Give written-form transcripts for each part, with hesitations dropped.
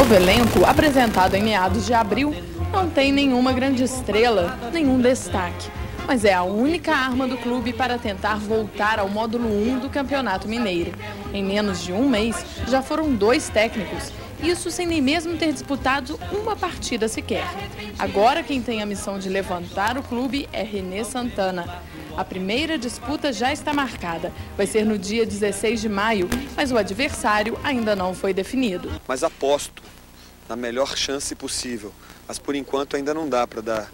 novo elenco, apresentado em meados de abril, não tem nenhuma grande estrela, nenhum destaque. Mas é a única arma do clube para tentar voltar ao módulo 1 do Campeonato Mineiro. Em menos de um mês, já foram 2 técnicos, isso sem nem mesmo ter disputado uma partida sequer. Agora quem tem a missão de levantar o clube é René Santana. A primeira disputa já está marcada, vai ser no dia 16 de maio, mas o adversário ainda não foi definido. Mas aposto na melhor chance possível, mas por enquanto ainda não dá para dar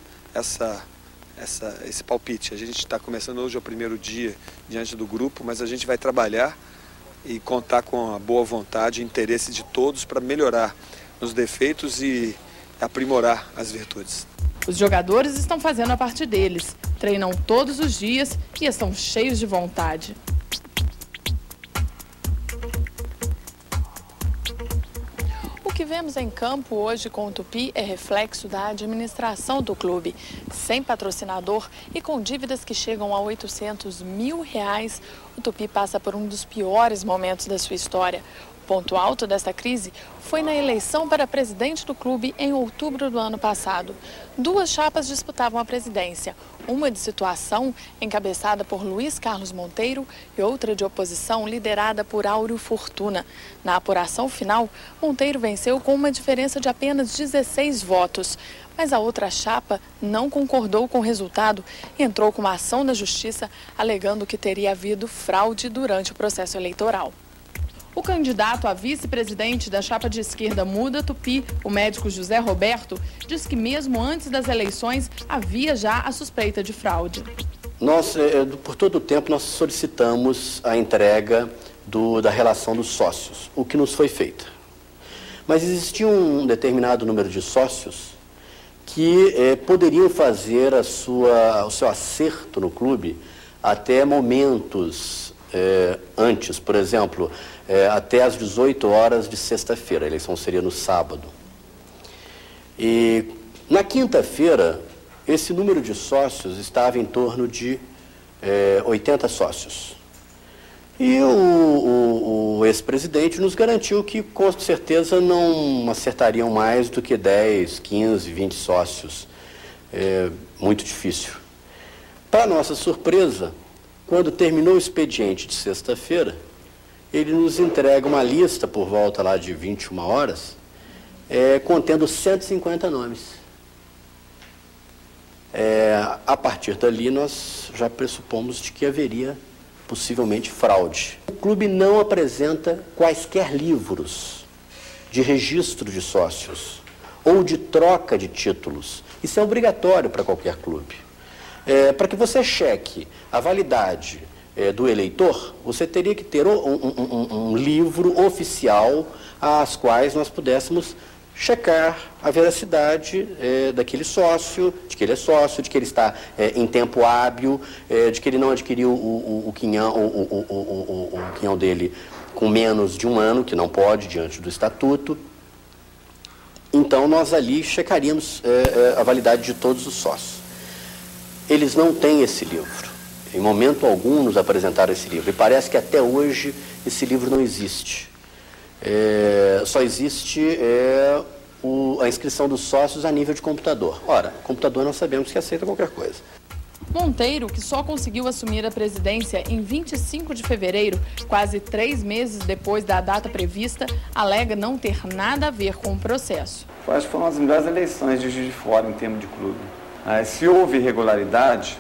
esse palpite. A gente está começando hoje, é o primeiro dia diante do grupo, mas a gente vai trabalhar e contar com a boa vontade e interesse de todos para melhorar nos defeitos e aprimorar as virtudes. Os jogadores estão fazendo a parte deles, treinam todos os dias e estão cheios de vontade. O que vemos em campo hoje com o Tupi é reflexo da administração do clube. Sem patrocinador e com dívidas que chegam a R$800 mil, o Tupi passa por um dos piores momentos da sua história. O ponto alto desta crise foi na eleição para presidente do clube em outubro do ano passado. 2 chapas disputavam a presidência, uma de situação encabeçada por Luiz Carlos Monteiro e outra de oposição liderada por Áureo Fortuna. Na apuração final, Monteiro venceu com uma diferença de apenas 16 votos. Mas a outra chapa não concordou com o resultado e entrou com uma ação na justiça alegando que teria havido fraude durante o processo eleitoral. O candidato a vice-presidente da chapa de esquerda Muda Tupi, o médico José Roberto, diz que mesmo antes das eleições havia já a suspeita de fraude. Nós, por todo o tempo, nós solicitamos a entrega da relação dos sócios, o que nos foi feito. Mas existia um determinado número de sócios que poderiam fazer o seu acerto no clube até momentos antes, por exemplo, até às 18 horas de sexta-feira. A eleição seria no sábado. E na quinta-feira, esse número de sócios estava em torno de 80 sócios. E o ex-presidente nos garantiu que, com certeza, não acertariam mais do que 10, 15, 20 sócios. Muito difícil. Para nossa surpresa, quando terminou o expediente de sexta-feira, ele nos entrega uma lista por volta lá de 21 horas, contendo 150 nomes. A partir dali, nós já pressupomos de que haveria possivelmente fraude. O clube não apresenta quaisquer livros de registro de sócios ou de troca de títulos. Isso é obrigatório para qualquer clube. Para que você cheque a validade do eleitor, você teria que ter um livro oficial às quais nós pudéssemos checar a veracidade daquele sócio, de que ele é sócio, de que ele está em tempo hábil, de que ele não adquiriu o quinhão dele com menos de um ano, que não pode diante do estatuto. Então nós ali checaríamos a validade de todos os sócios. Eles não têm esse livro. Em momento algum nos apresentaram esse livro. E parece que até hoje esse livro não existe. Só existe a inscrição dos sócios a nível de computador. Ora, computador nós sabemos que aceita qualquer coisa. Monteiro, que só conseguiu assumir a presidência em 25 de fevereiro, quase 3 meses depois da data prevista, alega não ter nada a ver com o processo. Eu acho que foram as melhores eleições de Juiz de Fora em termos de clube. Se houve irregularidade,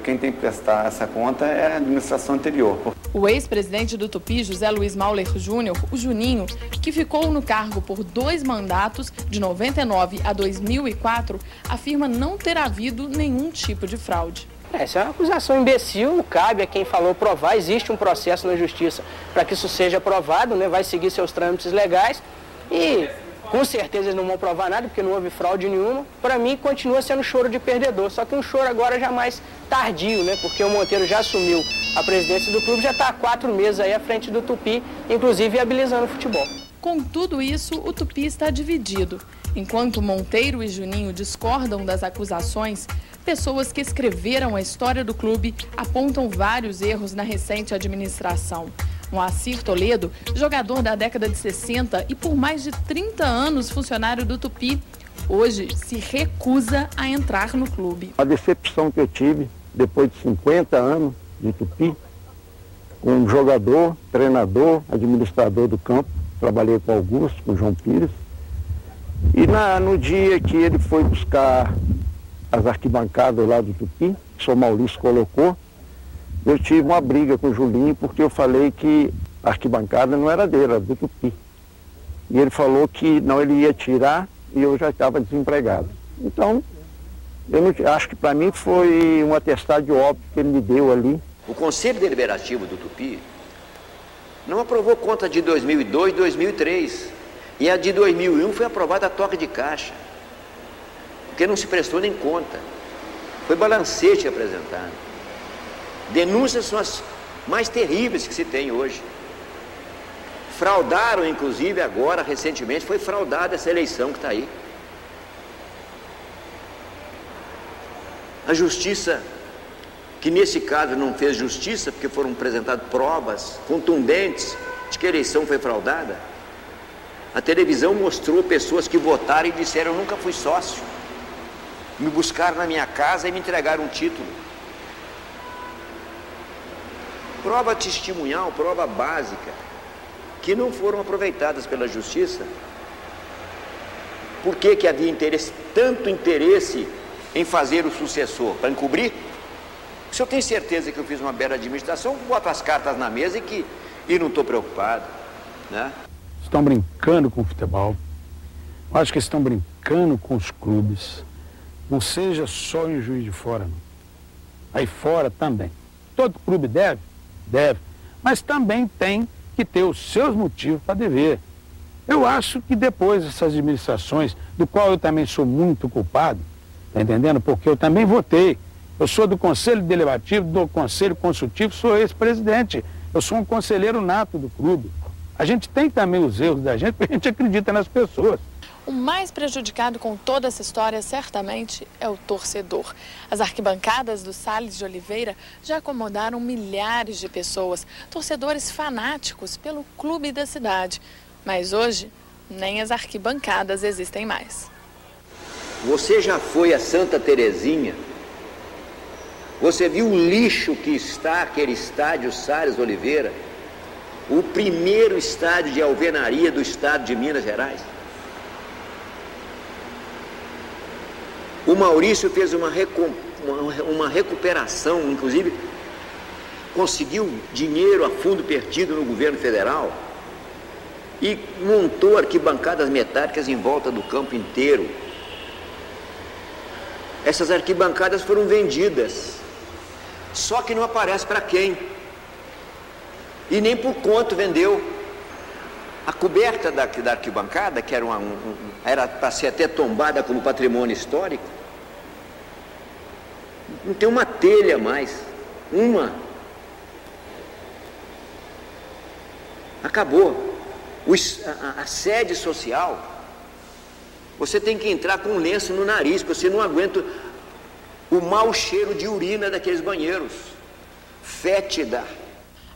quem tem que prestar essa conta é a administração anterior. O ex-presidente do Tupi, José Luiz Mauler Júnior, o Juninho, que ficou no cargo por 2 mandatos, de 99 a 2004, afirma não ter havido nenhum tipo de fraude. Essa é uma acusação imbecil, cabe a quem falou provar, existe um processo na justiça para que isso seja provado, vai seguir seus trâmites legais e com certeza eles não vão provar nada, porque não houve fraude nenhuma. Para mim, continua sendo choro de perdedor, só que um choro agora já mais tardio, porque o Monteiro já assumiu a presidência do clube, já está há 4 meses aí à frente do Tupi, inclusive viabilizando o futebol. Com tudo isso, o Tupi está dividido. Enquanto Monteiro e Juninho discordam das acusações, pessoas que escreveram a história do clube apontam vários erros na recente administração. Moacir Toledo, jogador da década de 60 e por mais de 30 anos funcionário do Tupi, hoje se recusa a entrar no clube. A decepção que eu tive, depois de 50 anos de Tupi, como jogador, treinador, administrador do campo, trabalhei com o Augusto, com o João Pires, e no dia que ele foi buscar as arquibancadas lá do Tupi, que o Sr. Maurício colocou, eu tive uma briga com o Julinho, porque eu falei que a arquibancada não era dele, era do Tupi. E ele falou que não, ele ia tirar e eu já estava desempregado. Então, eu não, acho que para mim foi um atestado de óbito que ele me deu ali. O Conselho Deliberativo do Tupi não aprovou conta de 2002 e 2003. E a de 2001 foi aprovada a toque de caixa, porque não se prestou nem conta. Foi balancete apresentado. Denúncias são as mais terríveis que se tem hoje. Fraudaram, inclusive, agora, recentemente, foi fraudada essa eleição que está aí. A justiça, que nesse caso não fez justiça, porque foram apresentadas provas contundentes de que a eleição foi fraudada. A televisão mostrou pessoas que votaram e disseram: eu nunca fui sócio. Me buscaram na minha casa e me entregaram um título. Prova testemunhal, prova básica, que não foram aproveitadas pela justiça. Por que havia interesse, tanto interesse em fazer o sucessor? Para encobrir? Se eu tenho certeza que eu fiz uma bela administração, boto as cartas na mesa e não estou preocupado, né? Estão brincando com o futebol. Eu acho que estão brincando com os clubes. Não seja só em Juiz de Fora, não. Aí fora também. Todo clube deve? Deve. Mas também tem que ter os seus motivos para dever. Eu acho que depois dessas administrações, do qual eu também sou muito culpado, tá entendendo? Porque eu também votei. Eu sou do Conselho Deliberativo, do Conselho Consultivo, sou ex-presidente. Eu sou um conselheiro nato do clube. A gente tem também os erros da gente, porque a gente acredita nas pessoas. O mais prejudicado com toda essa história, certamente, é o torcedor. As arquibancadas do Salles de Oliveira já acomodaram milhares de pessoas, torcedores fanáticos pelo clube da cidade. Mas hoje, nem as arquibancadas existem mais. Você já foi a Santa Terezinha? Você viu o lixo que está aquele estádio Salles de Oliveira? O primeiro estádio de alvenaria do estado de Minas Gerais. O Maurício fez uma recuperação, inclusive conseguiu dinheiro a fundo perdido no governo federal e montou arquibancadas metálicas em volta do campo inteiro. Essas arquibancadas foram vendidas, só que não aparece para quem. E nem por quanto vendeu. A coberta da arquibancada, que era para ser até tombada como patrimônio histórico, não tem uma telha mais. Uma. Acabou. A sede social, você tem que entrar com um lenço no nariz, porque você não aguenta o mau cheiro de urina daqueles banheiros. Fétida.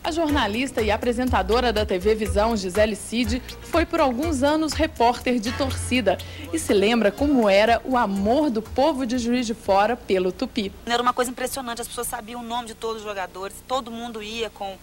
A jornalista e apresentadora da TV Visão, Gisele Cid, foi por alguns anos repórter de torcida e se lembra como era o amor do povo de Juiz de Fora pelo Tupi. Era uma coisa impressionante, as pessoas sabiam o nome de todos os jogadores, todo mundo ia com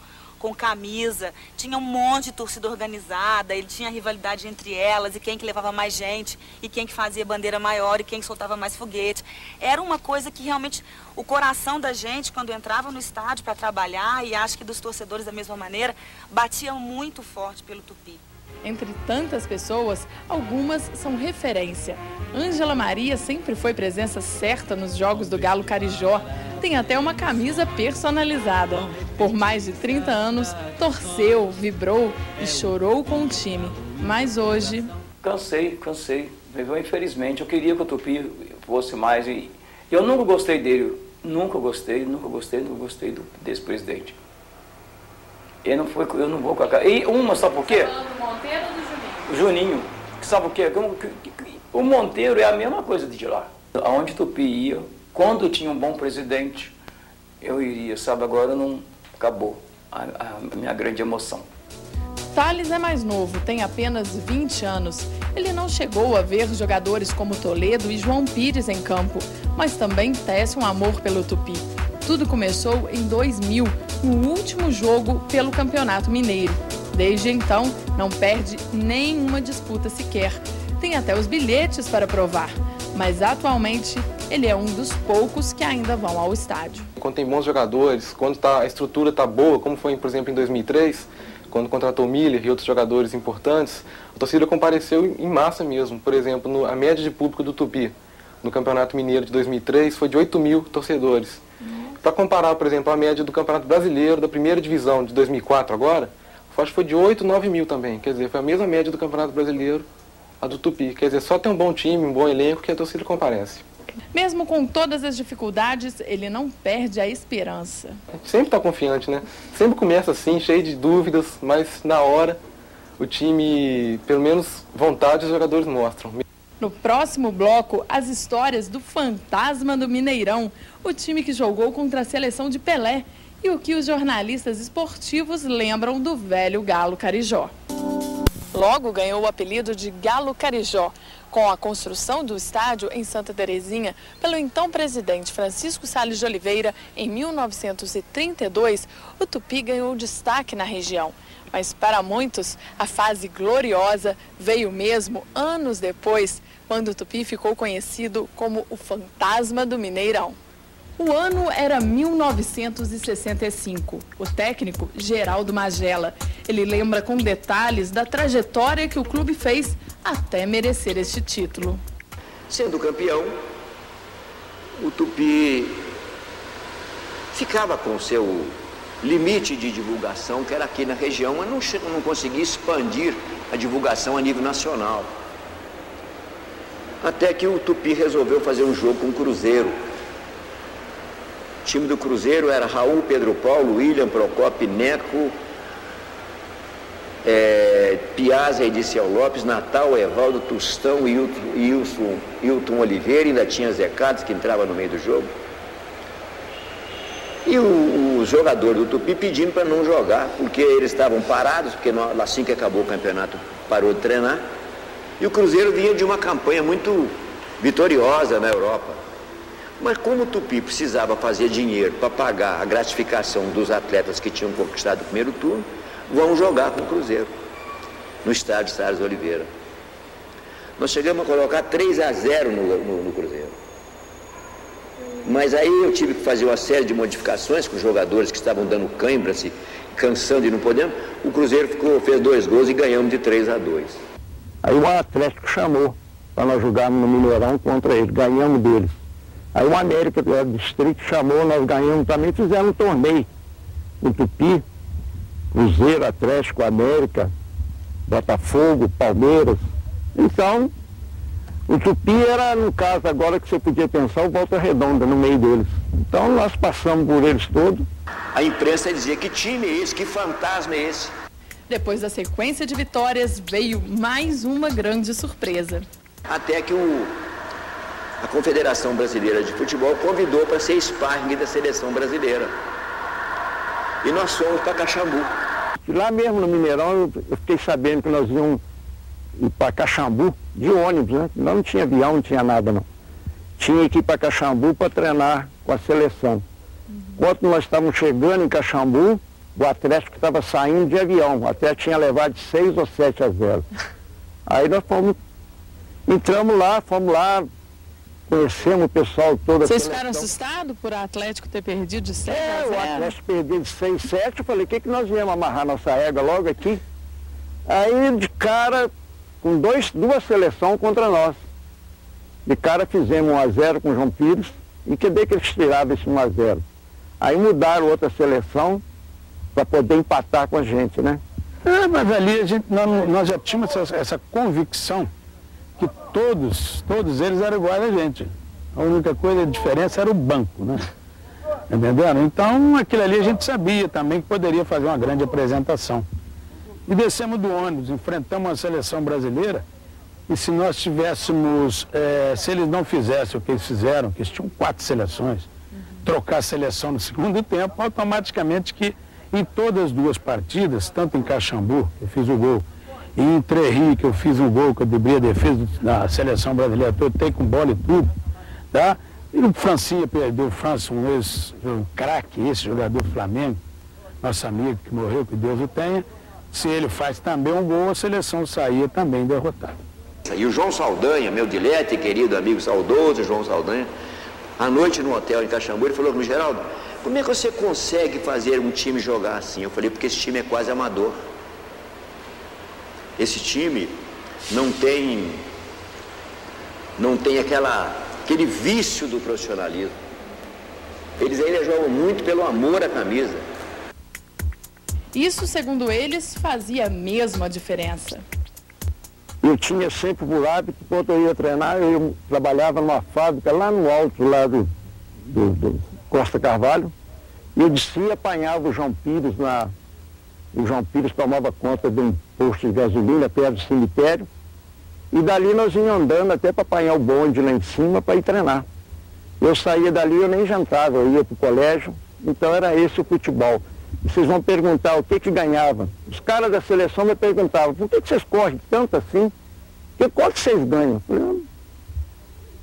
camisa, tinha um monte de torcida organizada, ele tinha rivalidade entre elas, e quem que levava mais gente, e quem que fazia bandeira maior, e quem que soltava mais foguete. Era uma coisa que realmente o coração da gente, quando entrava no estádio para trabalhar, e acho que dos torcedores da mesma maneira, batia muito forte pelo Tupi. Entre tantas pessoas, algumas são referência. Ângela Maria sempre foi presença certa nos jogos do Galo Carijó. Tem até uma camisa personalizada. Por mais de 30 anos, torceu, vibrou e chorou com o time. Mas hoje... Cansei. Infelizmente, eu queria que o Tupi fosse mais... E eu nunca gostei dele. Nunca gostei desse presidente. Eu não vou com a cara. E uma, sabe por quê? Você tá falando do Monteiro ou do Juninho? Juninho. Sabe por quê? O Monteiro é a mesma coisa de lá. Aonde Tupi ia, quando tinha um bom presidente, eu iria, sabe? Agora não... Acabou. a minha grande emoção. Thales é mais novo, tem apenas 20 anos. Ele não chegou a ver jogadores como Toledo e João Pires em campo, mas também tece um amor pelo Tupi. Tudo começou em 2000, no último jogo pelo Campeonato Mineiro. Desde então, não perde nenhuma disputa sequer. Tem até os bilhetes para provar, mas atualmente ele é um dos poucos que ainda vão ao estádio. Quando tem bons jogadores, quando a estrutura está boa, como foi, por exemplo, em 2003, quando contratou Miller e outros jogadores importantes, a torcida compareceu em massa mesmo. Por exemplo, a média de público do Tupi no Campeonato Mineiro de 2003 foi de 8 mil torcedores. Para comparar, por exemplo, a média do Campeonato Brasileiro da primeira divisão de 2004 agora, acho que foi de 8, 9 mil também. Quer dizer, foi a mesma média do Campeonato Brasileiro, a do Tupi. Quer dizer, só tem um bom time, um bom elenco que a torcida comparece. Mesmo com todas as dificuldades, ele não perde a esperança. A gente sempre está confiante, né? Sempre começa assim, cheio de dúvidas, mas na hora o time, pelo menos vontade, os jogadores mostram. No próximo bloco, as histórias do fantasma do Mineirão, o time que jogou contra a seleção de Pelé e o que os jornalistas esportivos lembram do velho Galo Carijó. Logo ganhou o apelido de Galo Carijó. Com a construção do estádio em Santa Terezinha pelo então presidente Francisco Salles de Oliveira em 1932, o Tupi ganhou destaque na região. Mas para muitos, a fase gloriosa veio mesmo anos depois, quando o Tupi ficou conhecido como o fantasma do Mineirão. O ano era 1965. O técnico, Geraldo Magela. Ele lembra com detalhes da trajetória que o clube fez até merecer este título. Sendo campeão, o Tupi ficava com o seu limite de divulgação, que era aqui na região, mas não conseguia expandir a divulgação a nível nacional. Até que o Tupi resolveu fazer um jogo com o Cruzeiro. O time do Cruzeiro era Raul, Pedro Paulo, William, Procópio, Neco, Piazza, Ediciel Lopes, Natal, Evaldo, Tostão, Hilton Oliveira, ainda tinha Zé Carlos, que entrava no meio do jogo. E o jogador do Tupi pedindo para não jogar, porque eles estavam parados, porque assim que acabou o campeonato parou de treinar. E o Cruzeiro vinha de uma campanha muito vitoriosa na Europa. Mas como o Tupi precisava fazer dinheiro para pagar a gratificação dos atletas que tinham conquistado o primeiro turno, vão jogar com o Cruzeiro, no estádio Salles Oliveira. Nós chegamos a colocar 3-0 no Cruzeiro. Mas aí eu tive que fazer uma série de modificações com os jogadores que estavam dando cãibra, se cansando e não podendo. O Cruzeiro fez 2 gols e ganhamos de 3-2. Aí o Atlético chamou para nós jogarmos no Mineirão contra ele, ganhamos deles. Aí o América do Distrito chamou, nós ganhamos também, fizemos um torneio. O Tupi, Cruzeiro, Atlético, América, Botafogo, Palmeiras. Então, o Tupi era, no caso agora que você podia pensar, o Volta Redonda no meio deles. Então nós passamos por eles todos. A imprensa dizia: que time é esse, que fantasma é esse? Depois da sequência de vitórias, veio mais uma grande surpresa. Até que a Confederação Brasileira de Futebol convidou para ser sparring da seleção brasileira. E nós fomos para Caxambu. E lá mesmo no Mineirão, eu fiquei sabendo que nós íamos ir para Caxambu de ônibus, né? Não tinha avião, não tinha nada não. Tinha que ir para Caxambu para treinar com a seleção. Enquanto nós estávamos chegando em Caxambu, o Atlético estava saindo de avião. O Atlético tinha levado de 6 ou 7-0. Aí nós entramos lá, fomos lá, conhecemos o pessoal todo. Vocês ficaram assustados por o Atlético ter perdido de 6-0? O Atlético perdeu de 6-7, eu falei, o que nós viemos amarrar nossa égua logo aqui? Aí, de cara, com duas seleções contra nós. De cara fizemos 1-0 com o João Pires, e cadê que eles tiravam esse 1-0? Aí mudaram outra seleção para poder empatar com a gente, né? Mas ali nós já tínhamos essa convicção que todos eles eram iguais a gente. A única coisa, a diferença era o banco, né? Entenderam? Então, aquilo ali a gente sabia também que poderia fazer uma grande apresentação. E descemos do ônibus, enfrentamos a seleção brasileira, e se nós tivéssemos, se eles não fizessem o que eles fizeram, que eles tinham 4 seleções, trocar a seleção no segundo tempo, automaticamente que Em todas as duas partidas, tanto em Caxambu, que eu fiz o gol, e em Trerri, que eu fiz um gol, que eu driblei a defesa da seleção brasileira toda, tem com bola e tudo, tá? E o Francinha perdeu, o França, um craque, esse jogador do Flamengo, nosso amigo que morreu, que Deus o tenha, se ele faz também um gol, a seleção saía também derrotada. E o João Saldanha, meu dilete, querido amigo saudoso João Saldanha, à noite no hotel em Caxambu, ele falou: Geraldo, como é que você consegue fazer um time jogar assim? Eu falei: porque esse time é quase amador. Esse time não tem aquele vício do profissionalismo. Eles ainda jogam muito pelo amor à camisa. Isso, segundo eles, fazia mesmo a diferença. Eu tinha sempre por hábito, quando eu ia treinar, eu trabalhava numa fábrica lá no alto, lá do Costa Carvalho, e eu descia e apanhava o João Pires o João Pires tomava conta de um posto de gasolina perto do cemitério, e dali nós íamos andando até para apanhar o bonde lá em cima para ir treinar. Eu saía dali, eu nem jantava, eu ia para o colégio, então era esse o futebol. E vocês vão perguntar o que ganhava. Os caras da seleção me perguntavam: por que vocês correm tanto assim? Quanto vocês ganham? Eu falei: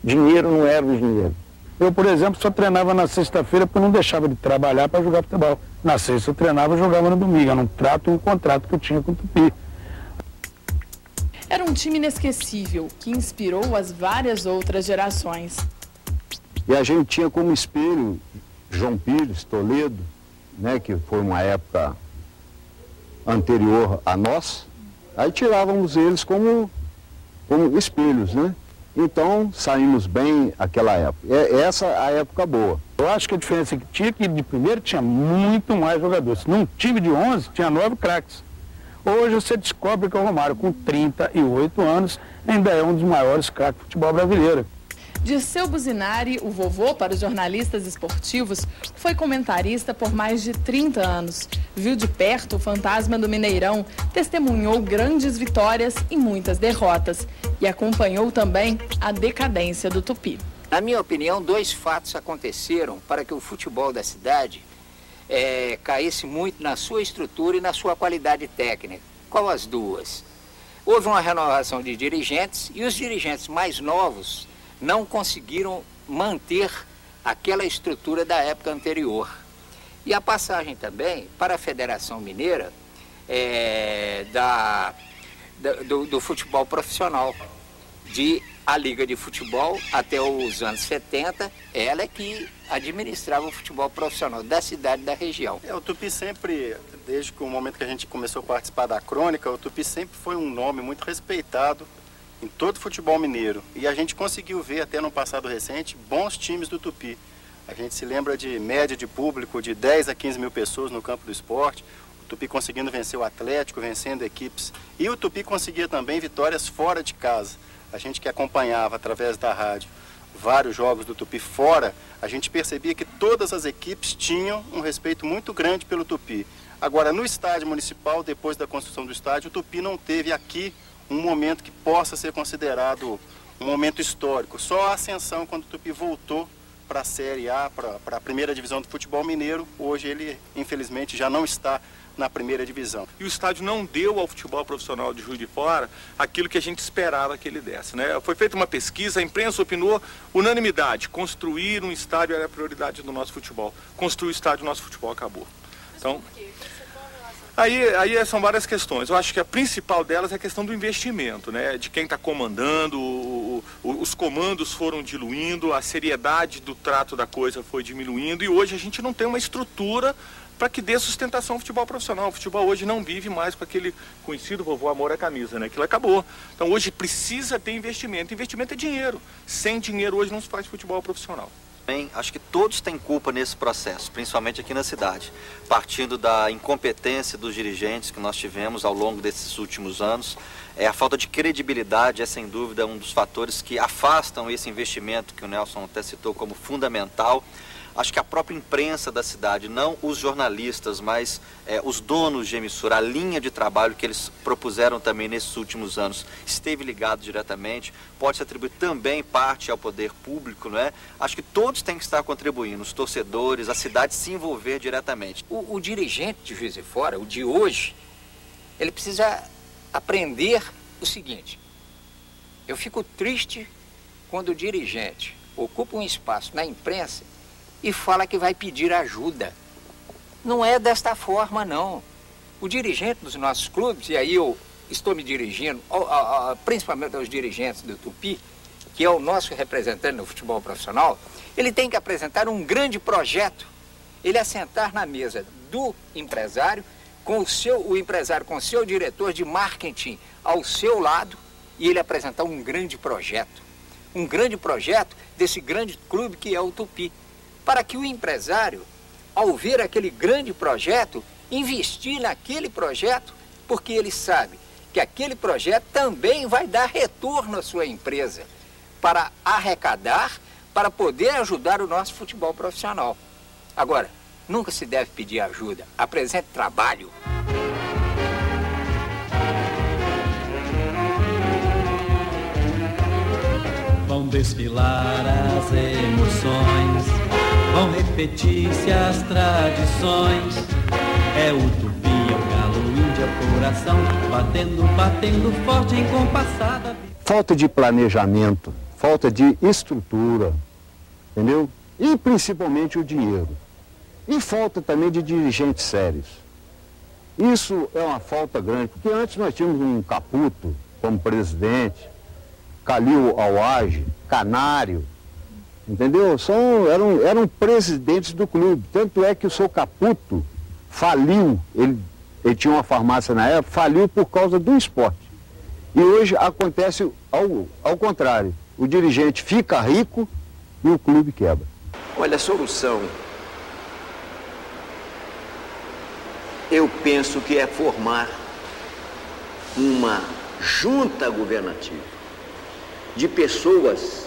dinheiro não era o dinheiro. Eu, por exemplo, só treinava na sexta-feira porque eu não deixava de trabalhar para jogar futebol. Na sexta eu treinava e jogava no domingo. Era um contrato que eu tinha com o Tupi. Era um time inesquecível, que inspirou as várias outras gerações. E a gente tinha como espelho João Pires, Toledo, né, que foi uma época anterior a nós. Aí tirávamos eles como espelhos, né? Então, saímos bem aquela época. Essa é a época boa. Eu acho que a diferença que tinha que de primeiro tinha muito mais jogadores. Num time de 11, tinha 9 craques. Hoje você descobre que o Romário, com 38 anos, ainda é um dos maiores craques do futebol brasileiro. Dirceu Buzinari, o vovô para os jornalistas esportivos, foi comentarista por mais de 30 anos. Viu de perto o fantasma do Mineirão, testemunhou grandes vitórias e muitas derrotas. E acompanhou também a decadência do Tupi. Na minha opinião, 2 fatos aconteceram para que o futebol da cidade caísse muito na sua estrutura e na sua qualidade técnica. Qual as duas? Houve uma renovação de dirigentes e os dirigentes mais novos não conseguiram manter aquela estrutura da época anterior. E a passagem também para a Federação Mineira do futebol profissional, a Liga de Futebol até os anos 70, ela é que administrava o futebol profissional da cidade e da região. O Tupi sempre, desde o momento que a gente começou a participar da crônica, o Tupi sempre foi um nome muito respeitado em todo o futebol mineiro. E a gente conseguiu ver até no passado recente bons times do Tupi. A gente se lembra de média de público de 10 a 15 mil pessoas no campo do esporte. O Tupi conseguindo vencer o Atlético, vencendo equipes. E o Tupi conseguia também vitórias fora de casa. A gente que acompanhava através da rádio vários jogos do Tupi fora, a gente percebia que todas as equipes tinham um respeito muito grande pelo Tupi. Agora, no estádio municipal, depois da construção do estádio, o Tupi não teve aqui um momento que possa ser considerado um momento histórico. Só a ascensão, quando o Tupi voltou para a Série A, para a primeira divisão do futebol mineiro, hoje ele, infelizmente, já não está na primeira divisão. E o estádio não deu ao futebol profissional de Juiz de Fora aquilo que a gente esperava que ele desse, né? Foi feita uma pesquisa, a imprensa opinou, unanimidade, construir um estádio era a prioridade do nosso futebol. Construir o estádio, o nosso futebol acabou. Então, aí são várias questões. Eu acho que a principal delas é a questão do investimento, né? De quem está comandando, os comandos foram diluindo, a seriedade do trato da coisa foi diminuindo e hoje a gente não tem uma estrutura para que dê sustentação ao futebol profissional. O futebol hoje não vive mais com aquele conhecido vovô amor à camisa, né? Aquilo acabou. Então hoje precisa ter investimento. Investimento é dinheiro. Sem dinheiro hoje não se faz futebol profissional. Bem, acho que todos têm culpa nesse processo, principalmente aqui na cidade. Partindo da incompetência dos dirigentes que nós tivemos ao longo desses últimos anos, a falta de credibilidade é sem dúvida um dos fatores que afastam esse investimento que o Nelson até citou como fundamental. acho que a própria imprensa da cidade, não os jornalistas, mas os donos de emissora, a linha de trabalho que eles propuseram também nesses últimos anos, esteve ligado diretamente, pode se atribuir também parte ao poder público, não é? Acho que todos têm que estar contribuindo, os torcedores, a cidade se envolver diretamente. O dirigente de Juiz de Fora, o de hoje, ele precisa aprender o seguinte: eu fico triste quando o dirigente ocupa um espaço na imprensa e fala que vai pedir ajuda. Não é desta forma, não. O dirigente dos nossos clubes, e aí eu estou me dirigindo principalmente aos dirigentes do Tupi, que é o nosso representante no futebol profissional, ele tem que apresentar um grande projeto. Ele assentar na mesa do empresário, com o empresário com o seu diretor de marketing ao seu lado, e ele apresentar um grande projeto desse grande clube que é o Tupi, para que o empresário, ao ver aquele grande projeto, investir naquele projeto, porque ele sabe que aquele projeto também vai dar retorno à sua empresa, para arrecadar, para poder ajudar o nosso futebol profissional. Agora, nunca se deve pedir ajuda, apresente trabalho. Vão desfilar as emoções, vão repetir-se as tradições. É o Tupi, é o galo, índia, coração, batendo forte em compassada. Falta de planejamento, falta de estrutura, entendeu? E principalmente o dinheiro. E falta também de dirigentes sérios. Isso é uma falta grande, porque antes nós tínhamos um Caputo como presidente, Calil Awage, Canário, entendeu? Eram presidentes do clube. Tanto é que o seu Caputo faliu, ele tinha uma farmácia na época, faliu por causa do esporte. E hoje acontece ao contrário. O dirigente fica rico e o clube quebra. Olha, a solução, eu penso que é formar uma junta governativa de pessoas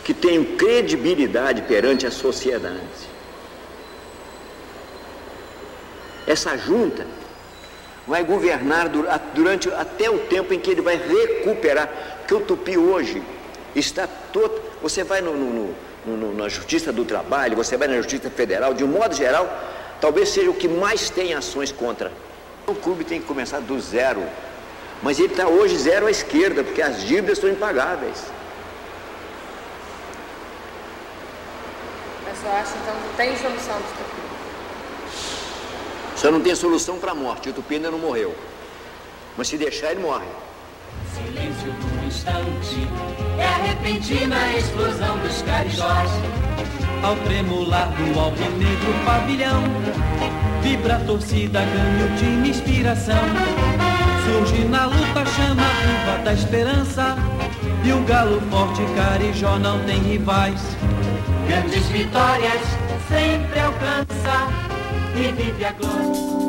que tenham credibilidade perante a sociedade. Essa junta vai governar durante até o tempo em que ele vai recuperar, porque o Tupi hoje está todo... Você vai na Justiça do Trabalho, você vai na Justiça Federal, de um modo geral, talvez seja o que mais tem ações contra. O clube tem que começar do zero. Mas ele está hoje zero à esquerda, porque as dívidas são impagáveis. Mas eu acho então que tem solução do Tupi. Só não tem solução para a morte. O Tupi ainda não morreu. Mas se deixar, ele morre. Silêncio num instante, é a repentina explosão dos carijós. Ao tremular do alvinegro pavilhão, vibra a torcida, ganha o time inspiração. Surge na luta, chama viva da esperança, e o galo forte Carijó não tem rivais. Grandes vitórias sempre alcança e vive a glória.